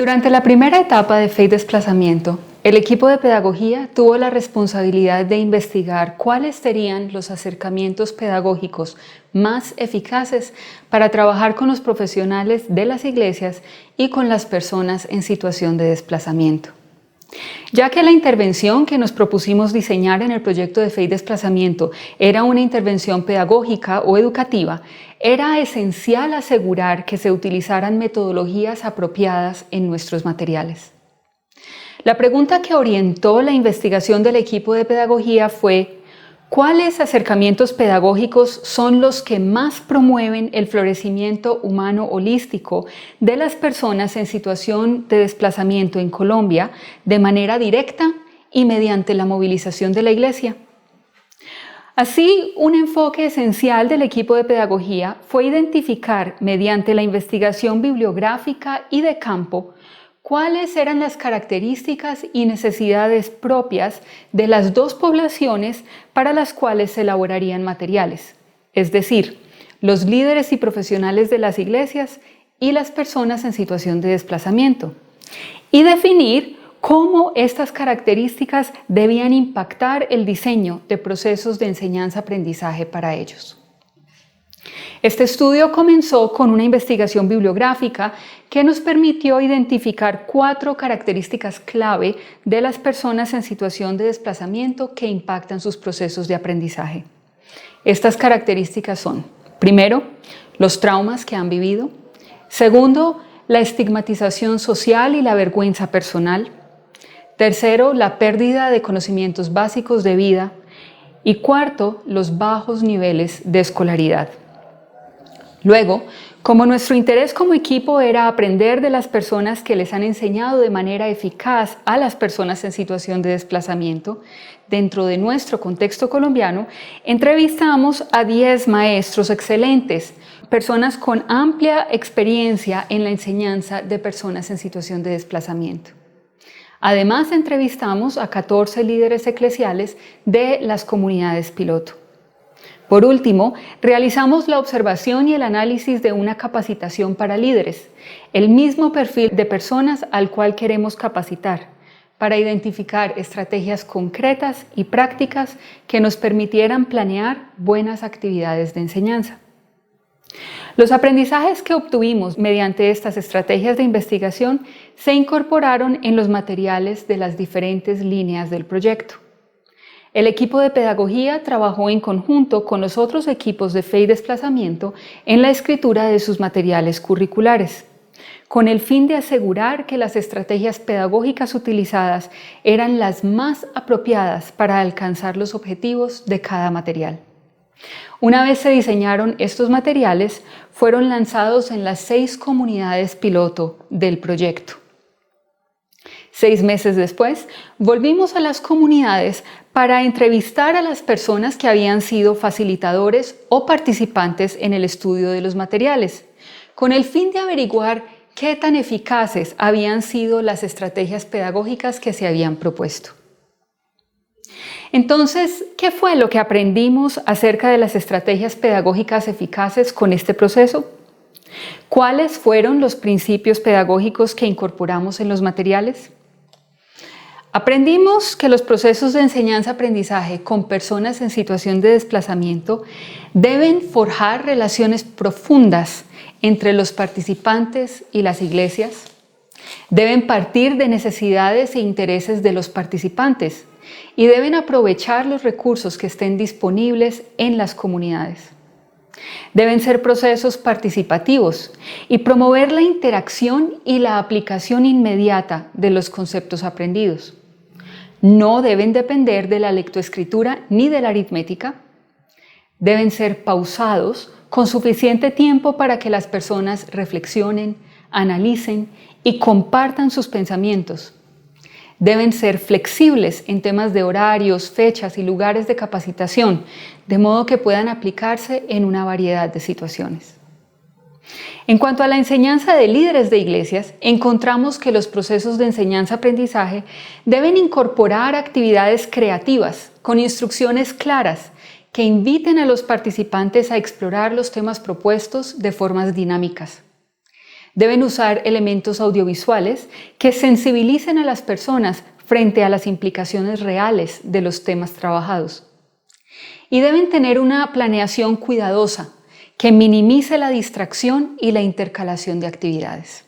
Durante la primera etapa de Fe y Desplazamiento, el equipo de pedagogía tuvo la responsabilidad de investigar cuáles serían los acercamientos pedagógicos más eficaces para trabajar con los profesionales de las iglesias y con las personas en situación de desplazamiento. Ya que la intervención que nos propusimos diseñar en el proyecto de Fe y Desplazamiento era una intervención pedagógica o educativa, era esencial asegurar que se utilizaran metodologías apropiadas en nuestros materiales. La pregunta que orientó la investigación del equipo de pedagogía fue: ¿cuáles acercamientos pedagógicos son los que más promueven el florecimiento humano holístico de las personas en situación de desplazamiento en Colombia de manera directa y mediante la movilización de la Iglesia? Así, un enfoque esencial del equipo de pedagogía fue identificar, mediante la investigación bibliográfica y de campo, cuáles eran las características y necesidades propias de las dos poblaciones para las cuales se elaborarían materiales, es decir, los líderes y profesionales de las iglesias y las personas en situación de desplazamiento, y definir cómo estas características debían impactar el diseño de procesos de enseñanza-aprendizaje para ellos. Este estudio comenzó con una investigación bibliográfica que nos permitió identificar 4 características clave de las personas en situación de desplazamiento que impactan sus procesos de aprendizaje. Estas características son: primero, los traumas que han vivido; segundo, la estigmatización social y la vergüenza personal; tercero, la pérdida de conocimientos básicos de vida; y cuarto, los bajos niveles de escolaridad. Luego, como nuestro interés como equipo era aprender de las personas que les han enseñado de manera eficaz a las personas en situación de desplazamiento, dentro de nuestro contexto colombiano, entrevistamos a 10 maestros excelentes, personas con amplia experiencia en la enseñanza de personas en situación de desplazamiento. Además, entrevistamos a 14 líderes eclesiales de las comunidades piloto. Por último, realizamos la observación y el análisis de una capacitación para líderes, el mismo perfil de personas al cual queremos capacitar, para identificar estrategias concretas y prácticas que nos permitieran planear buenas actividades de enseñanza. Los aprendizajes que obtuvimos mediante estas estrategias de investigación se incorporaron en los materiales de las diferentes líneas del proyecto. El equipo de pedagogía trabajó en conjunto con los otros equipos de Fe y Desplazamiento en la escritura de sus materiales curriculares, con el fin de asegurar que las estrategias pedagógicas utilizadas eran las más apropiadas para alcanzar los objetivos de cada material. Una vez se diseñaron estos materiales, fueron lanzados en las 6 comunidades piloto del proyecto. 6 meses después, volvimos a las comunidades para entrevistar a las personas que habían sido facilitadores o participantes en el estudio de los materiales, con el fin de averiguar qué tan eficaces habían sido las estrategias pedagógicas que se habían propuesto. Entonces, ¿qué fue lo que aprendimos acerca de las estrategias pedagógicas eficaces con este proceso? ¿Cuáles fueron los principios pedagógicos que incorporamos en los materiales? Aprendimos que los procesos de enseñanza-aprendizaje con personas en situación de desplazamiento deben forjar relaciones profundas entre los participantes y las iglesias, deben partir de necesidades e intereses de los participantes y deben aprovechar los recursos que estén disponibles en las comunidades. Deben ser procesos participativos y promover la interacción y la aplicación inmediata de los conceptos aprendidos. No deben depender de la lectoescritura ni de la aritmética. Deben ser pausados con suficiente tiempo para que las personas reflexionen, analicen y compartan sus pensamientos. Deben ser flexibles en temas de horarios, fechas y lugares de capacitación, de modo que puedan aplicarse en una variedad de situaciones. En cuanto a la enseñanza de líderes de iglesias, encontramos que los procesos de enseñanza-aprendizaje deben incorporar actividades creativas con instrucciones claras que inviten a los participantes a explorar los temas propuestos de formas dinámicas. Deben usar elementos audiovisuales que sensibilicen a las personas frente a las implicaciones reales de los temas trabajados. Y deben tener una planeación cuidadosa que minimice la distracción y la intercalación de actividades.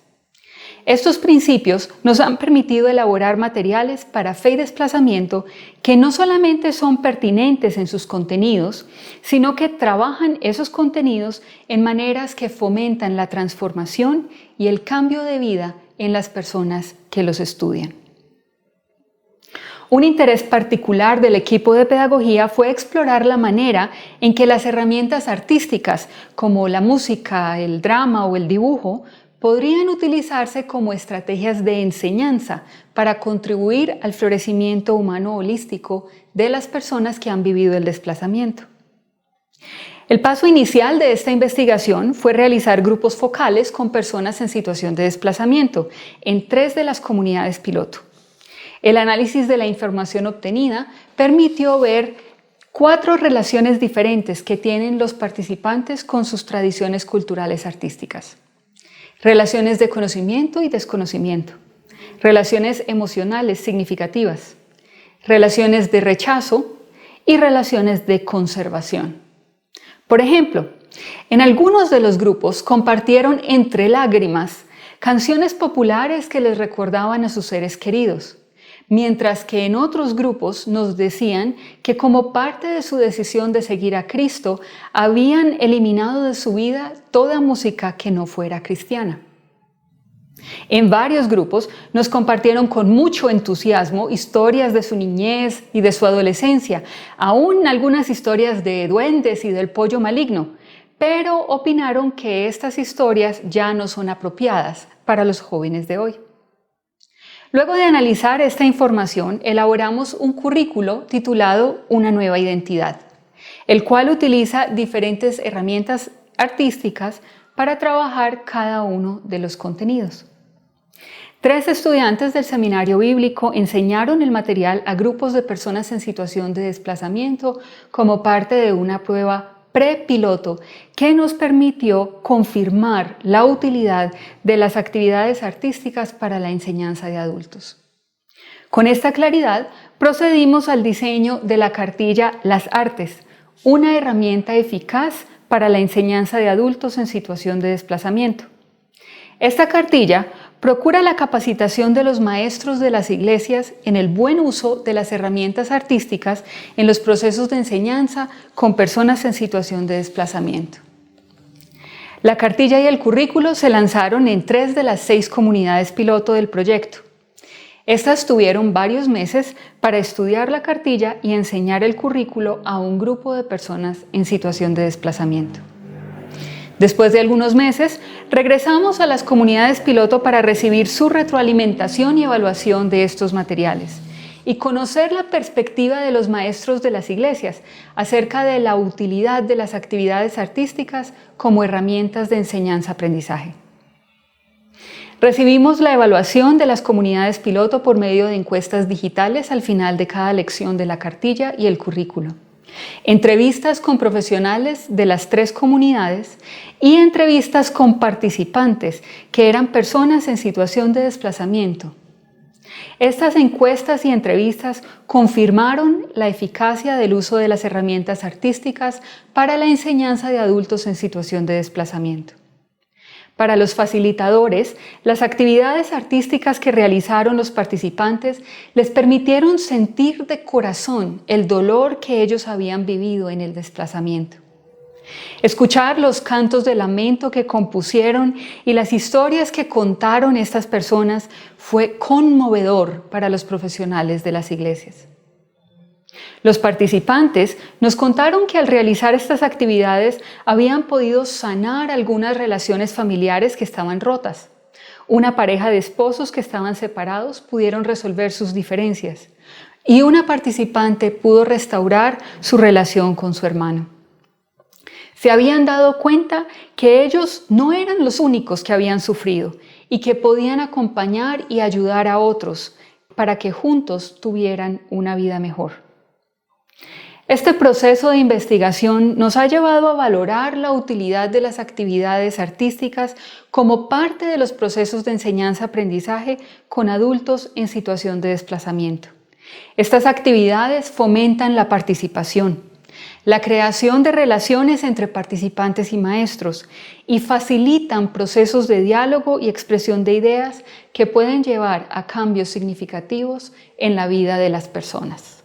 Estos principios nos han permitido elaborar materiales para fe y desplazamiento que no solamente son pertinentes en sus contenidos, sino que trabajan esos contenidos en maneras que fomentan la transformación y el cambio de vida en las personas que los estudian. Un interés particular del equipo de pedagogía fue explorar la manera en que las herramientas artísticas, como la música, el drama o el dibujo, podrían utilizarse como estrategias de enseñanza para contribuir al florecimiento humano holístico de las personas que han vivido el desplazamiento. El paso inicial de esta investigación fue realizar grupos focales con personas en situación de desplazamiento en 3 de las comunidades piloto. El análisis de la información obtenida permitió ver 4 relaciones diferentes que tienen los participantes con sus tradiciones culturales artísticas. Relaciones de conocimiento y desconocimiento, relaciones emocionales significativas, relaciones de rechazo y relaciones de conservación. Por ejemplo, en algunos de los grupos compartieron entre lágrimas canciones populares que les recordaban a sus seres queridos, mientras que en otros grupos nos decían que como parte de su decisión de seguir a Cristo, habían eliminado de su vida toda música que no fuera cristiana. En varios grupos nos compartieron con mucho entusiasmo historias de su niñez y de su adolescencia, aún algunas historias de duendes y del pollo maligno, pero opinaron que estas historias ya no son apropiadas para los jóvenes de hoy. Luego de analizar esta información, elaboramos un currículo titulado Una nueva identidad, el cual utiliza diferentes herramientas artísticas para trabajar cada uno de los contenidos. 3 estudiantes del seminario bíblico enseñaron el material a grupos de personas en situación de desplazamiento como parte de una prueba prepiloto que nos permitió confirmar la utilidad de las actividades artísticas para la enseñanza de adultos. Con esta claridad, procedimos al diseño de la cartilla Las Artes, una herramienta eficaz para la enseñanza de adultos en situación de desplazamiento. Esta cartilla procura la capacitación de los maestros de las iglesias en el buen uso de las herramientas artísticas en los procesos de enseñanza con personas en situación de desplazamiento. La cartilla y el currículo se lanzaron en 3 de las 6 comunidades piloto del proyecto. Estas tuvieron varios meses para estudiar la cartilla y enseñar el currículo a un grupo de personas en situación de desplazamiento. Después de algunos meses, regresamos a las comunidades piloto para recibir su retroalimentación y evaluación de estos materiales y conocer la perspectiva de los maestros de las iglesias acerca de la utilidad de las actividades artísticas como herramientas de enseñanza-aprendizaje. Recibimos la evaluación de las comunidades piloto por medio de encuestas digitales al final de cada lección de la cartilla y el currículo. Entrevistas con profesionales de las 3 comunidades y entrevistas con participantes que eran personas en situación de desplazamiento. Estas encuestas y entrevistas confirmaron la eficacia del uso de las herramientas artísticas para la enseñanza de adultos en situación de desplazamiento. Para los facilitadores, las actividades artísticas que realizaron los participantes les permitieron sentir de corazón el dolor que ellos habían vivido en el desplazamiento. Escuchar los cantos de lamento que compusieron y las historias que contaron estas personas fue conmovedor para los profesionales de las iglesias. Los participantes nos contaron que al realizar estas actividades habían podido sanar algunas relaciones familiares que estaban rotas. Una pareja de esposos que estaban separados pudieron resolver sus diferencias y una participante pudo restaurar su relación con su hermano. Se habían dado cuenta que ellos no eran los únicos que habían sufrido y que podían acompañar y ayudar a otros para que juntos tuvieran una vida mejor. Este proceso de investigación nos ha llevado a valorar la utilidad de las actividades artísticas como parte de los procesos de enseñanza-aprendizaje con adultos en situación de desplazamiento. Estas actividades fomentan la participación, la creación de relaciones entre participantes y maestros y facilitan procesos de diálogo y expresión de ideas que pueden llevar a cambios significativos en la vida de las personas.